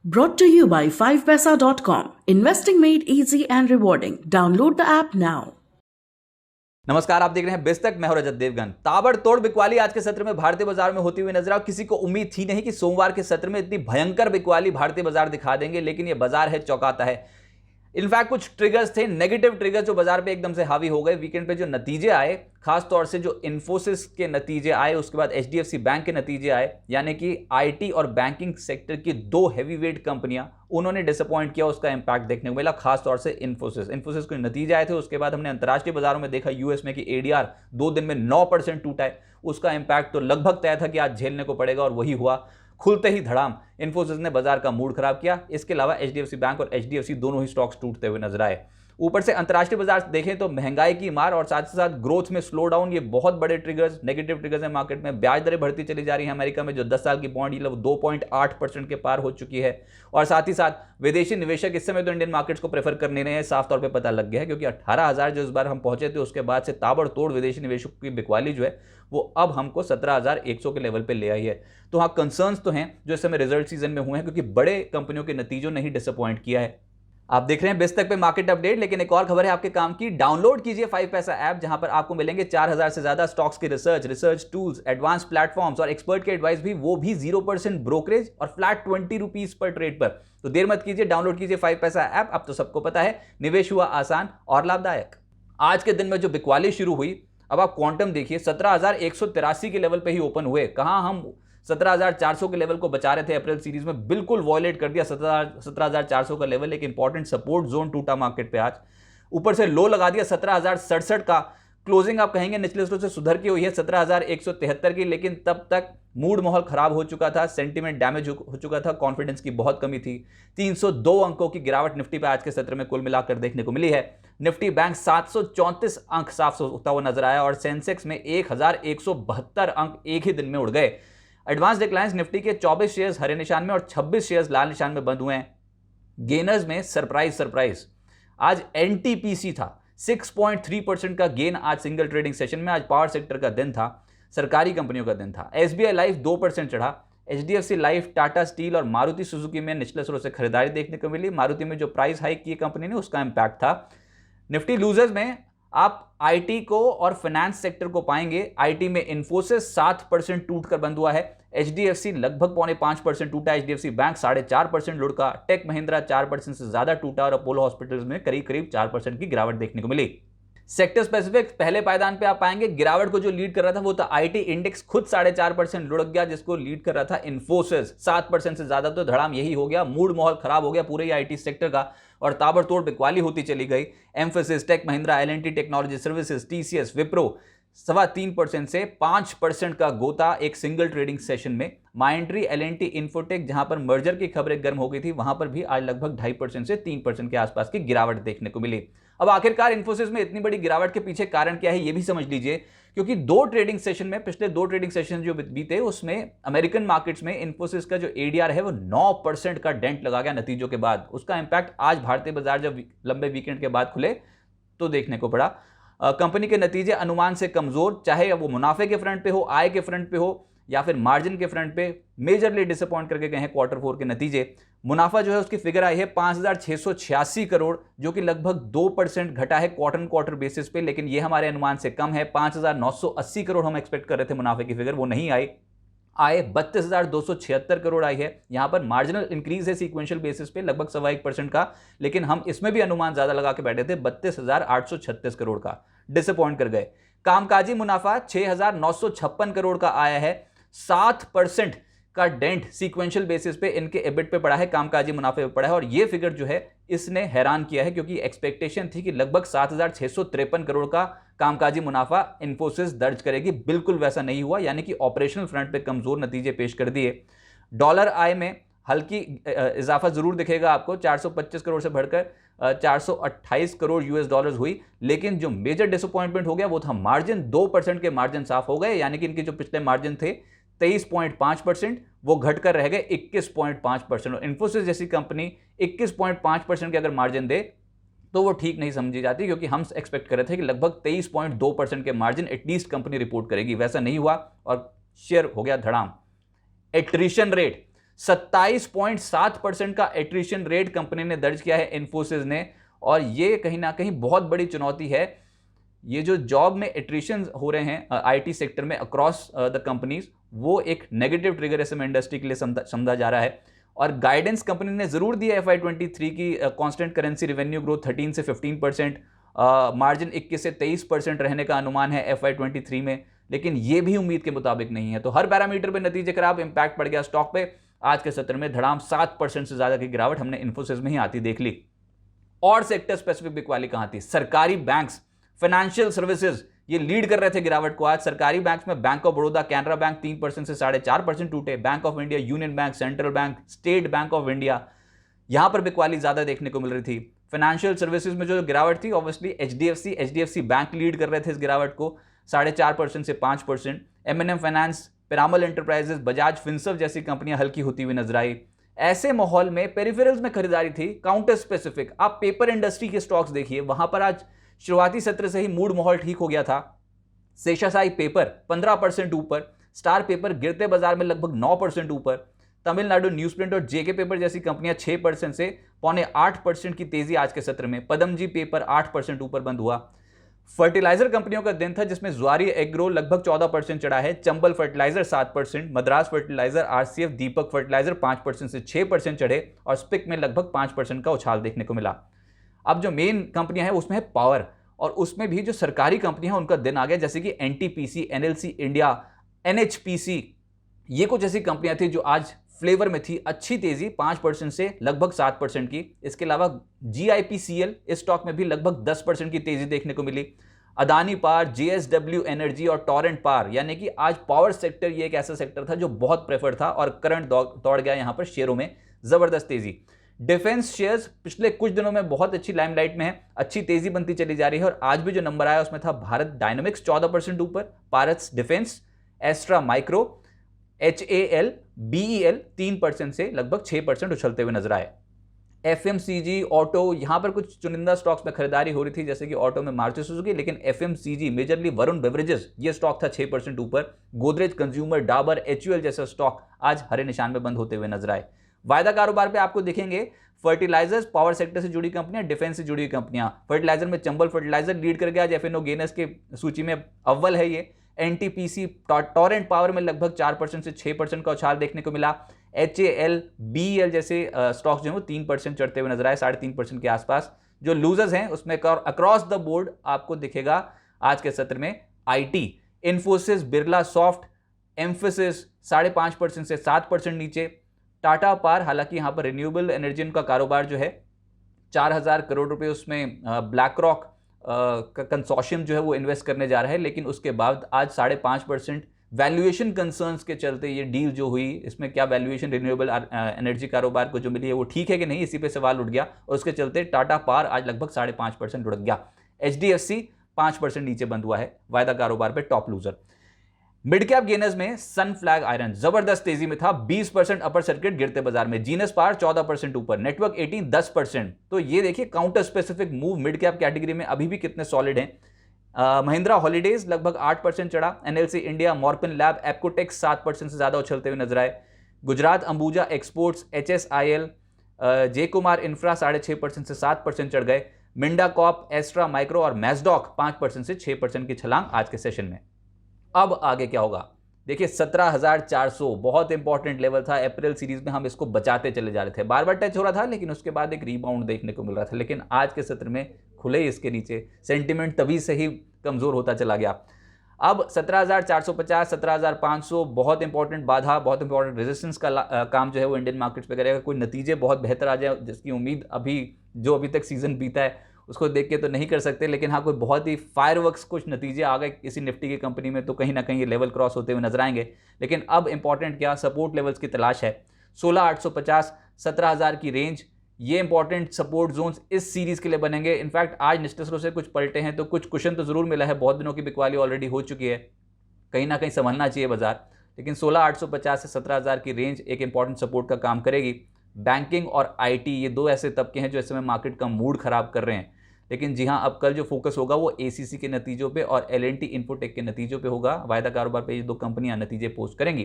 Brought to you by 5paisa.com. Investing made easy and rewarding. Download the app now. नमस्कार, आप देख रहे हैं बेस्तक। मैं हूं रजत देवगन। ताबड़तोड़ बिकवाली आज के सत्र में भारतीय बाजार में होती हुई नजर आ। किसी को उम्मीद थी नहीं कि सोमवार के सत्र में इतनी भयंकर बिकवाली भारतीय बाजार दिखा देंगे, लेकिन यह बाजार है चौंकाता है। इनफैक्ट कुछ ट्रिगर्स थे, नेगेटिव ट्रिगर्स, जो बाजार पे एकदम से हावी हो गए। वीकेंड पे जो नतीजे आए, खास तौर से जो इन्फोसिस के नतीजे आए, उसके बाद एचडीएफसी बैंक के नतीजे आए, यानी कि आईटी और बैंकिंग सेक्टर की दो हैवीवेट कंपनियां, उन्होंने डिसअपॉइंट किया। उसका इंपैक्ट देखने को मिला, खास तौर से इन्फोसिस के नतीजे आए थे। उसके बाद हमने अंतर्राष्ट्रीय बाजारों में देखा यूएस में कि एडीआर 2 दिन में 9% टूटा है। उसका इंपैक्ट तो लगभग तय था कि आज झेलने को पड़ेगा, और वही हुआ। खुलते ही धड़ाम इन्फोसिस ने बाजार का मूड खराब किया। इसके अलावा एचडीएफसी बैंक और एचडीएफसी दोनों ही स्टॉक्स टूटते हुए नजर आए। ऊपर से अंतर्राष्ट्रीय बाजार देखें तो महंगाई की मार और साथ ही साथ ग्रोथ में स्लो डाउन, ये बहुत बड़े ट्रिगर्स, नेगेटिव ट्रिगर्स हैं मार्केट में। ब्याज दरें बढ़ती चली जा रही हैं। अमेरिका में जो 10 साल की बॉन्ड यील्ड 2.8% के पार हो चुकी है। और साथ ही साथ विदेशी निवेशक इस समय तो इंडियन मार्केट्स को प्रेफर करने रहे हैं, साफ तौर पर पता लग गया है, क्योंकि 18,000 जो इस बार हम पहुंचे थे, उसके बाद से ताबड़तोड़ विदेशी निवेशकों की बिकवाली जो है वो अब हमको 17,100 के लेवल पे ले आई है। तो हाँ, कंसर्न्स तो हैं जो इस समय रिजल्ट सीजन में हुए हैं, क्योंकि बड़े कंपनियों के नतीजों ने ही डिसअपॉइंट किया है। आप देख रहे हैं बेस्तक पे मार्केट अपडेट, लेकिन एक और खबर है आपके काम की। डाउनलोड कीजिए 5 पैसा ऐप, जहां पर आपको मिलेंगे 4,000 से ज्यादा स्टॉक्स की रिसर्च टूल्स, एडवांस प्लेटफॉर्म्स और एक्सपर्ट के एडवाइस भी, वो भी 0% ब्रोकरेज और फ्लैट 20 रुपीज पर ट्रेड पर। तो देर मत कीजिए, डाउनलोड कीजिए 5 पैसा ऐप। अब तो सबको पता है, निवेश हुआ आसान और लाभदायक। आज के दिन में जो बिकवाली शुरू हुई, अब आप क्वांटम देखिए, 17,183 के लेवल पे ही ओपन हुए। कहां हम 17,400 के लेवल को बचा रहे थे अप्रैल सीरीज में, बिल्कुल वॉयलेट कर दिया 17,400 का लेवल। एक इंपॉर्टेंट सपोर्ट जोन टूटा मार्केट पे आज। ऊपर से लो लगा दिया 17,067 का। क्लोजिंग आप कहेंगे निचले स्तर से सुधर के हुई है 17,173 की, लेकिन तब तक मूड माहौल खराब हो चुका था, सेंटीमेंट डैमेज हो चुका था, कॉन्फिडेंस की बहुत कमी थी। 302 अंकों की गिरावट निफ्टी पे आज के सत्र में कुल मिलाकर देखने को मिली है। निफ्टी बैंक 734 अंक साफ होता हुआ नजर आया, और सेंसेक्स में 1,172 अंक एक ही दिन में उड़ गए। एडवांस डिक्लाइंस निफ्टी के 24 शेयर्स हरे निशान में और 26 शेयर्स लाल निशान में बंद हुए हैं। गेनर्स में सरप्राइज आज एनटीपीसी था, 6.3% का गेन आज सिंगल ट्रेडिंग सेशन में। आज पावर सेक्टर का दिन था, सरकारी कंपनियों का दिन था। एसबीआई लाइफ 2% चढ़ा। एचडीएफसी लाइफ, टाटा स्टील और मारुति सुजुकी में निचले स्रोत से खरीदारी देखने को मिली। मारुति में जो प्राइस हाइक की कंपनी ने, उसका इंपैक्ट था। निफ्टी लूजर्स में आप आईटी को और फाइनेंस सेक्टर को पाएंगे। आईटी में इन्फोसिस 7% टूट कर बंद हुआ है। एचडीएफसी लगभग 4.5% टूटा। HDFC bank 4.5% लुढ़का। टेक महिंद्रा 4% से ज्यादा टूटा, और अपोलो हॉस्पिटल्स में करीब 4% की गिरावट देखने को मिली। सेक्टर स्पेसिफिक पहले पायदान पे आप पाएंगे, गिरावट को जो लीड कर रहा था वो था आईटी इंडेक्स, खुद 4.5% लुढ़क गया, जिसको लीड कर रहा था इन्फोसिस 7% से ज्यादा। तो धड़ाम यही हो गया, मूड माहौल खराब हो गया पूरे आईटी सेक्टर का, और ताबड़तोड़ बिकवाली होती चली गई। Mphasis, Tech Mahindra, LNT technology services, TCS, Wipro 3.25% से 5% का गोता एक सिंगल ट्रेडिंग सेशन में। माइंट्री, एलएनटी, इन्फोटेक, जहां पर मर्जर की खबरें गर्म हो गई थी, वहां पर भी आज लगभग 2.5% से 3% के आसपास की गिरावट देखने को मिली। अब आखिरकार इन्फोसिस में इतनी बड़ी गिरावट के पीछे कारण क्या है, यह भी समझ लीजिए। क्योंकि पिछले दो ट्रेडिंग सेशन जो बीते, उसमें अमेरिकन मार्केट्स में इन्फोसिस का जो एडीआर है वो 9% का डेंट लगा गया नतीजों के बाद। उसका इंपैक्ट आज भारतीय बाजार जब लंबे वीकेंड के बाद खुले तो देखने को पड़ा। कंपनी के नतीजे अनुमान से कमजोर, चाहे वो मुनाफे के फ्रंट पे हो, आय के फ्रंट पे हो, या फिर मार्जिन के फ्रंट पे, मेजरली डिसअपॉइंट करके गए हैं Q4 के नतीजे। मुनाफा जो है उसकी फिगर आई है 5,686 करोड़, जो कि लगभग 2% घटा है क्वार्टर बेसिस पे, लेकिन ये हमारे अनुमान से कम है। 5,980 करोड़ हम एक्सपेक्ट कर रहे थे मुनाफे की फिगर, वो नहीं आई। आय 32,276 करोड़ आई है। यहां पर मार्जिनल इंक्रीज है सीक्वेंशियल बेसिस पे लगभग 1.25% का, लेकिन हम इसमें भी अनुमान ज्यादा लगा के बैठे थे 32,836 करोड़ का, डिसअपॉइंट कर गए। कामकाजी मुनाफा 6,956 करोड़ का आया है। 7% का डेंट सीक्वेंशियल बेसिस पे इनके एबिट पे पड़ा है, कामकाजी मुनाफे पे पड़ा है, और ये फिगर जो है इसने हैरान किया है, क्योंकि एक्सपेक्टेशन थी कि लगभग 7,653 करोड़ का कामकाजी मुनाफा इन्फोसिस दर्ज करेगी। बिल्कुल वैसा नहीं हुआ, यानी कि ऑपरेशनल फ्रंट पे कमजोर नतीजे पेश कर दिए। डॉलर आय में हल्की इजाफा जरूर दिखेगा आपको, 425 करोड़ से बढ़कर 428 करोड़ यूएस डॉलर्स हुई, लेकिन जो मेजर डिसअपॉइंटमेंट हो गया वो था मार्जिन। 2% के मार्जिन साफ हो गए, यानी कि इनके जो पिछले मार्जिन थे 23.5%, वो घटकर रह गए 21.5%। और इन्फोसिस जैसी कंपनी 21.5% के अगर मार्जिन दे तो वो ठीक नहीं समझी जाती, क्योंकि हम एक्सपेक्ट कर रहे थे कि लगभग 23.2% के मार्जिन एटलीस्ट कंपनी रिपोर्ट करेगी। वैसा नहीं हुआ और शेयर हो गया धड़ाम। एट्रिशन रेट 27.7% का एट्रिशन रेट कंपनी ने दर्ज किया है इन्फोसिस ने, और ये कहीं ना कहीं बहुत बड़ी चुनौती है। ये जो जॉब में एट्रिशन हो रहे हैं आईटी सेक्टर में अक्रॉस द कंपनीज, वो एक नेगेटिव ट्रिगर एसएम इंडस्ट्री के लिए समझा जा रहा है। और गाइडेंस कंपनी ने जरूर दिया FY 23 की कांस्टेंट करेंसी रेवेन्यू ग्रोथ 13 से 15%, मार्जिन 21 से 23% रहने का अनुमान है FY 23 में, लेकिन ये भी उम्मीद के मुताबिक नहीं है। तो हर पैरामीटर पे नतीजे खराब, इंपैक्ट पड़ गया स्टॉक पे। आज के सत्र में धड़ाम 7% से ज्यादा की गिरावट हमने इन्फोसिस में ही आती देख ली। और सेक्टर स्पेसिफिक बिकवाली कहां थी? सरकारी बैंक्स, फाइनेंशियल सर्विसेज, ये लीड कर रहे थे गिरावट को। आज सरकारी बैंक्स में bank of Baroda, Canara bank 3% से 4.5% टूटे, bank of India, union bank, central bank, state bank of India, यहां पर बिकवाली ज्यादा देखने को मिल रही थी। फाइनेंशियल सर्विसेज में जो गिरावट थी ऑब्वियसली एचडीएफसी बैंक लीड कर रहे थे इस गिरावट को 4.5% से 5%। MNM finance, Piramal enterprises, Bajaj Finserv जैसी कंपनियां हल्की होती हुई नजर आई। ऐसे माहौल में पेरिफेरल्स में खरीदारी थी, काउंटर स्पेसिफिक। आप पेपर इंडस्ट्री के स्टॉक्स देखिए, वहां पर आज शुरुआती सत्र से ही मूड माहौल ठीक हो गया था। शेषाशाही पेपर 15% ऊपर, स्टार पेपर गिरते बाजार में लगभग 9% ऊपर, तमिलनाडु न्यूज़प्रिंट और जेके पेपर जैसी कंपनियां 6% से 7.25% की तेजी आज के सत्र में। पदमजी पेपर 8% ऊपर बंद हुआ। फर्टिलाइजर कंपनियों का दिन था जिसमें ज्वारी एग्रो लगभग 14% चढ़ा है, Chambal fertiliser 7%, Madras fertiliser, RCF, Deepak fertiliser 5% से 6% चढ़े, और स्पिक में लगभग 5% का उछाल देखने को मिला। अब जो मेन कंपनियां हैं उसमें है पावर, और उसमें भी जो सरकारी कंपनियां हैं उनका दिन आ गया, जैसे कि एनटीपीसी, एनएलसी इंडिया, एनएचपीसी, ये कुछ ऐसी कंपनियां थी जो आज फ्लेवर में थी। अच्छी तेजी 5% से लगभग 7% की। इसके अलावा जीआईपीसीएल, इस स्टॉक में भी लगभग 10% की तेजी देखने को मिली। अदानी पावर, जेएसडब्ल्यू एनर्जी और टॉरेंट पावर, यानी कि आज पावर सेक्टर ये एक ऐसा सेक्टर था जो बहुत प्रेफर्ड था, और करंट दौड़ गया यहां पर शेयरों में जबरदस्त तेजी। डिफेंस शेयर्स पिछले कुछ दिनों में बहुत अच्छी लाइमलाइट में है, अच्छी तेजी बनती चली जा रही है, और आज भी जो नंबर आया उसमें था भारत डायनामिक्स 14% ऊपर, Paras defence, Astra micro, HAL, BEL 3% से लगभग 6% उछलते हुए नजर आए। FMCG, ऑटो, यहां पर कुछ चुनिंदा स्टॉक्स में खरीदारी हो रही थी, जैसे कि ऑटो में मारुति सुजुकी, लेकिन FMCG मेजरली वरुण बेवरेजेस, ये स्टॉक था 6% ऊपर। गोदरेज कंज्यूमर, डाबर, HUL जैसा स्टॉक आज हरे निशान में बंद होते हुए नजर आए। वायदा कारोबार पे आपको दिखेंगे फर्टिलाइजर्स, पावर सेक्टर से जुड़ी कंपनियां, डिफेंस से जुड़ी कंपनियां। फर्टिलाइजर में चंबल फर्टिलाइजर लीड कर गया, एफएनओ गेनर्स के सूची में अव्वल है ये। एनटीपीसी, टॉरेंट पावर में लगभग 4% से 6% का उछाल देखने को मिला। HAL, BEL जैसे स्टॉक्स जो है वो 3% चढ़ते हुए नजर आए, 3.5% के आसपास। जो लूजर्स हैं उसमें अक्रॉस द बोर्ड आपको दिखेगा आज के सत्र में IT, Infosys, Birla soft, emphasis 5.5% से 7% नीचे। टाटा पावर, हालांकि यहां पर रिन्यूएबल एनर्जी का कारोबार जो है 4,000 करोड़ रुपए उसमें ब्लैक रॉक का कंसोर्शियम जो है वो इन्वेस्ट करने जा रहा है, लेकिन उसके बाद आज 5.5% वैल्यूएशन कंसर्न्स के चलते ये डील जो हुई, इसमें क्या वैल्यूएशन रिन्यूएबल एनर्जी कारोबार को जो मिली है वो ठीक है कि नहीं, इसी पे सवाल उठ गया, और उसके चलते टाटा पावर आज लगभग 5.5% लुढ़क गया। HDFC 5% नीचे बंद हुआ है, वायदा कारोबार पे top loser. Mid cap gainers में सनफ्लैग आयरन जबरदस्त तेजी में था, 20% अपर सर्किट गिरते बाजार में। जीनस पावर 14% ऊपर, नेटवर्क 18 10%। तो ये देखिए counter specific move mid cap category में अभी भी कितने सॉलिड हैं। महिंद्रा हॉलीडेज लगभग 8% चढ़ा, एनएलसी इंडिया, मॉर्पिन लैब, एप्कोटेक्स 7% से ज्यादा उछलते हुए नजर आए। गुजरात अंबुजा एक्सपोर्ट्स, HSIL, जे कुमार इंफ्रा 6.5% से 7% चढ़ गए। मिंडा कॉप, एस्ट्रा माइक्रो और मैसडॉक 5% से 6% की छलांग आज के सेशन में। अब आगे क्या होगा? देखिए 17,400 बहुत इंपॉर्टेंट लेवल था। अप्रैल सीरीज में हम इसको बचाते चले जा रहे थे, बार बार टच हो रहा था, लेकिन उसके बाद एक रीबाउंड देखने को मिल रहा था। लेकिन आज के सत्र में खुले इसके नीचे, सेंटिमेंट तभी से ही कमजोर होता चला गया। अब 17,450, 17,500 बहुत इंपॉर्टेंट बाधा, बहुत इंपॉर्टेंट रेजिस्टेंस का काम जो है वो इंडियन मार्केट्स पे करेगा। कोई नतीजे बहुत बेहतर आ जाए जिसकी उम्मीद अभी तक सीजन बीता है उसको देख के तो नहीं कर सकते, लेकिन हाँ कोई बहुत ही फायरवर्क्स कुछ नतीजे आ गए किसी निफ्टी की कंपनी में तो कहीं ना कहीं ये लेवल क्रॉस होते हुए नजर आएंगे। लेकिन अब इंपॉर्टेंट क्या, सपोर्ट लेवल्स की तलाश है। 16,850, 17,000 की रेंज, ये इंपॉर्टेंट सपोर्ट जोन्स इस सीरीज के लिए बनेंगे। इनफैक्ट आज निष्ठस्रों से कुछ पलटे हैं तो कुछ कुशन तो जरूर मिला है, बहुत दिनों की बिकवाली ऑलरेडी हो चुकी है, कहीं ना कहीं संभलना चाहिए बाजार। लेकिन 16,850 से 17,000 की रेंज एक इंपॉर्टेंट सपोर्ट का काम करेगी। बैंकिंग और IT ये दो ऐसे तबके हैं जो इस समय मार्केट का मूड खराब कर रहे हैं। लेकिन जी हाँ, अब कल जो फोकस होगा वो ACC के नतीजों पे और L&T इन्फोटेक के नतीजों पे होगा। वायदा कारोबार पे ये दो कंपनियां नतीजे पोस्ट करेंगी।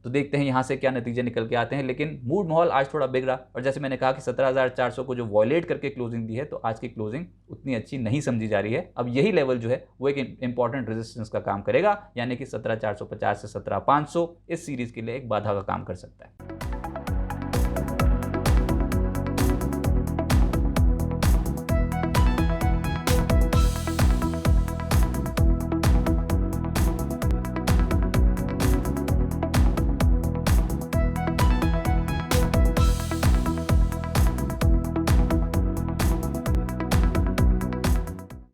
तो देखते हैं यहाँ से क्या नतीजे निकल के आते हैं। लेकिन मूड माहौल आज थोड़ा बिगड़ा और जैसे मैंने कहा कि 17,400 को जो वॉयलेट करके क्लोजिंग दी है, तो आज की क्लोजिंग उतनी अच्छी नहीं समझी जा रही है। अब यही लेवल जो है वो एक इंपॉर्टेंट रेजिस्टेंस का काम करेगा, यानी कि 17,450 से 17,500 इस सीरीज के लिए एक बाधा का काम कर सकता है।